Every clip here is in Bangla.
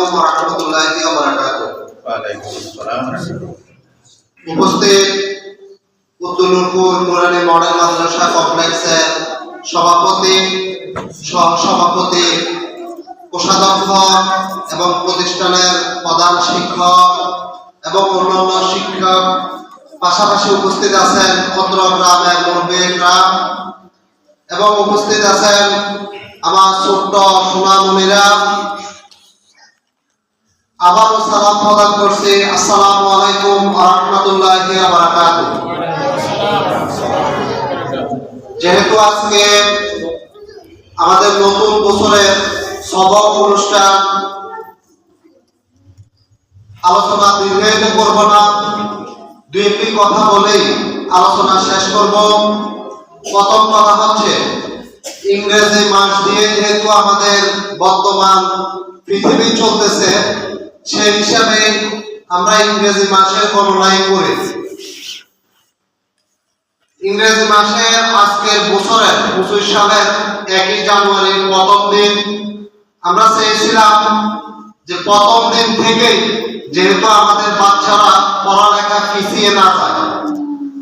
আলাইকুম ওয়া রাহমাতুল্লাহি ওয়া বারাকাতুহু। ওয়া আলাইকুম আসসালাম। উপস্থিত উদ্দুলপুর নুরানি মডেল মাদ্রাসা কমপ্লেক্সের সভাপতি, সহসভাপতি, কোষাধ্যক্ষ এবং প্রতিষ্ঠানের প্রধান শিক্ষক এবং অন্যান্য শিক্ষক, পাশাপাশি উপস্থিত আছেন অত্র গ্রামের মুরব্বীরা এবং উপস্থিত আছেন আমার ছোট্ট সোনামণিরা। আবারও সালাম প্রদান করছি, আসসালামু আলাইকুম ওয়া রাহমাতুল্লাহি ওয়া বারাকাতুহু। যেহেতু আজকে আমাদের নতুন বছরের সবক অনুষ্ঠান, আলোচনা দীর্ঘায়িত করব না, দুই একটি কথা বলেই আলোচনা শেষ করব। প্রথম কথা হচ্ছে, ইংরেজি মাস দিয়ে যেহেতু আমাদের বর্তমান পৃথিবী চলতেছে, সেই হিসাবে আমরা ইংরেজি মাসের গণনাই করি। ইংরেজি মাসের আজকের বছরের 25 সালের 1 জানুয়ারির প্রথম দিন আমরা চেয়েছিলাম যে প্রথম দিন থেকেই যেহেতু আমাদের বাচ্চারা পড়ালেখা পিছিয়ে না যায়,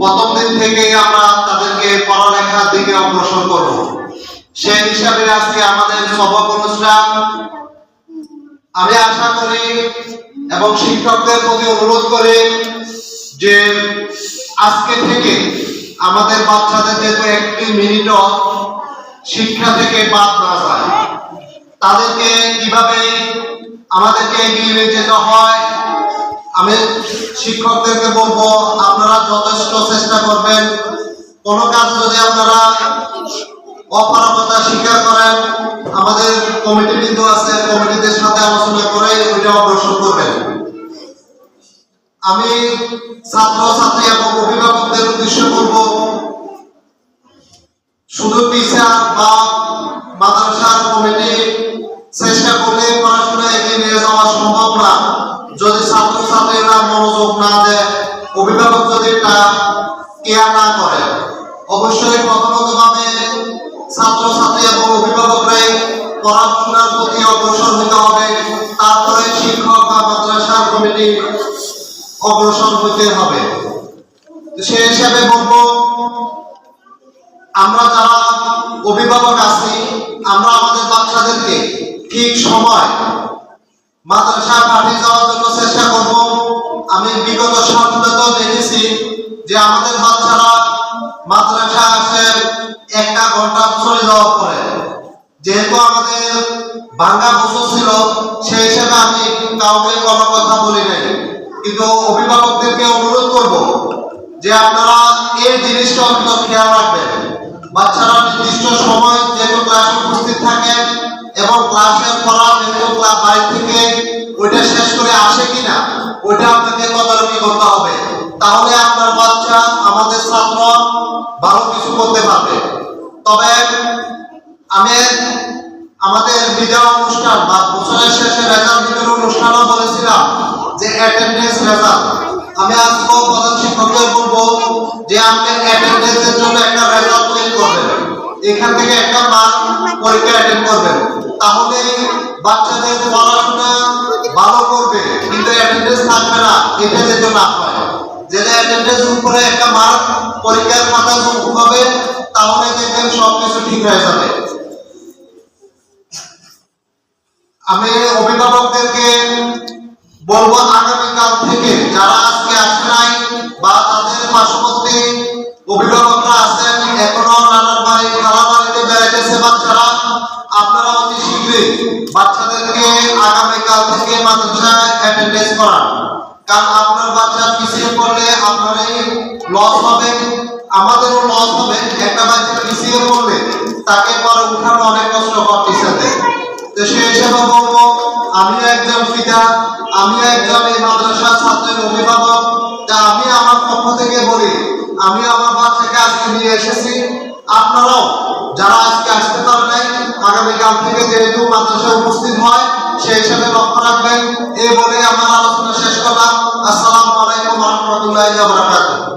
প্রথম দিন থেকেই আমরা তাদেরকে পড়ালেখার দিকে অগ্রসর করব। সেই হিসাবে আজকে আমাদের সবক অনুষ্ঠান। আমি আশা করি এবং শিক্ষকদের প্রতি অনুরোধ করি যে আজকে থেকে আমাদের বাচ্চাদের যেহেতু একটি মিনিটও শিক্ষা থেকে বাদ না যায়, তাদেরকে কিভাবে আমাদেরকে এগিয়ে নিয়ে যেতে হয়, আমি শিক্ষকদেরকে বলবো আপনারা যথেষ্ট চেষ্টা করবেন। কোনো কাজ যদি আপনারা অপারগতা স্বীকার করেন, আমাদের কমিটি বিন্দু আছে, কমিটিদের সাথে আলোচনা করে ওইটা অগ্রসর করবেন। আমি ছাত্র ছাত্রী এবং অভিভাবকদের উদ্দেশ্য করব, শুধু টিচার বা মাদ্রাসার কমিটি চেষ্টা করলে পড়াশোনা এগিয়ে নিয়ে যাওয়া সম্ভব না। যদি ছাত্র ছাত্রীরা মনোযোগ না দেয়, অভিভাবক যদি এটা কেয়ার না করে, অবশ্যই প্রথমতভাবে ছাত্র ছাত্রী এবং অভিভাবকরাই পড়াশোনার প্রতি অগ্রসর হতে হবে, তারপরে শিক্ষক বা মাদ্রাসার কমিটি অগ্রসর হতে হবে। সেই হিসাবে বলবো, আমরা যারা অভিভাবক আছি, আমরা আমাদের বাচ্চাদেরকে ঠিক সময় মাদ্রাসায় পাঠিয়ে যাওয়ার জন্য চেষ্টা করব। আমি বিগত সালগুলোতে দেখেছি যে আমাদের বাচ্চারা মাদ্রাসা আসে 1 ঘন্টা চলে যাওয়ার পরে, যেহেতু আমাদের ভাঙ্গা বছর ছিল, সেই হিসাবে আমি কাউকে কোনো কথা বলি নাই, কিন্তু অভিভাবকদেরকে অনুরোধ করব যে আপনারা এই জিনিসটা অন্তত খেয়াল রাখবেন। বাচ্চারা নির্দিষ্ট সময় যেহেতু ক্লাসে উপস্থিত থাকে এবং ক্লাসের পড়া যেহেতু বাড়ি থেকে ওইটা শেষ করে আসে কিনা, ওইটা আপনাকে তদারকি করতে হবে। তাহলে আপনার বাচ্চা, আমাদের ছাত্র ভালো কিছু করতে পারবে। তবে আমি আমাদের বিদায় অনুষ্ঠান বা বছরের শেষে রেজাল্ট বিতরণ অনুষ্ঠানও বলেছিলাম যে অ্যাটেন্ডেন্স রেজাল্ট। আমি আজকে প্রধান শিক্ষকদের বলবো যে আপনি অ্যাটেন্ডেন্সের জন্য একটা রেজাল্ট তৈরি করবেন, এখান থেকে একটা মার্ক পরীক্ষা অ্যাটেন্ড করবেন। তাহলে বাচ্চাদের পড়াশোনা ভালো করবে, কিন্তু অ্যাটেন্ডেন্স থাকবে না, এটা যেন না হয়। যেটা অ্যাটেন্ডেন্স উপরে একটা মার্ক পরীক্ষার খাতায় যোগ হবে, তাহলে দেখবেন সবকিছু ঠিক হয়ে যাবে। আমি অভিভাবকদেরকে বলবো, আগামীকাল থেকে যারা আজকে আসে নাই বা তাদের পার্শ্ববর্তী অভিভাবকরা আছেন, এখনো নানার বাড়ি খালার বাড়িতে বেড়াইতেছে বাচ্চারা, আপনারা অতি শীঘ্রই বাচ্চাদেরকে আগামীকাল থেকে মাদ্রাসায় অ্যাটেন্ডেন্স করান। কারণ আপনার বাচ্চা পিছিয়ে পড়লে আপনারই লস হবে, আমাদেরও লস হবে। একটা বাচ্চা পিছিয়ে পড়লে তাকে পরে উঠানো অনেক কষ্টকর টিচারদের। তো সেই হিসাবে বলবো, আমিও একজন পিতা, আমিও একজন এই মাদ্রাসার ছাত্রের অভিভাবক, তা আমি আমার পক্ষ থেকে বলি, আমি আমার বাচ্চাকে আজকে নিয়ে এসেছি। আপনারাও যারা আজকে আসতে পারে নাই, আগামীকাল থেকে যেহেতু মাদ্রাসায় উপস্থিত হয়, সেই হিসাবে লক্ষ্য রাখবেন। এই বলে আমার আলোচনা শেষ করলাম। আসসালামু আলাইকুম ওয়া রাহমাতুল্লাহি ওয়া বারাকাতুহু।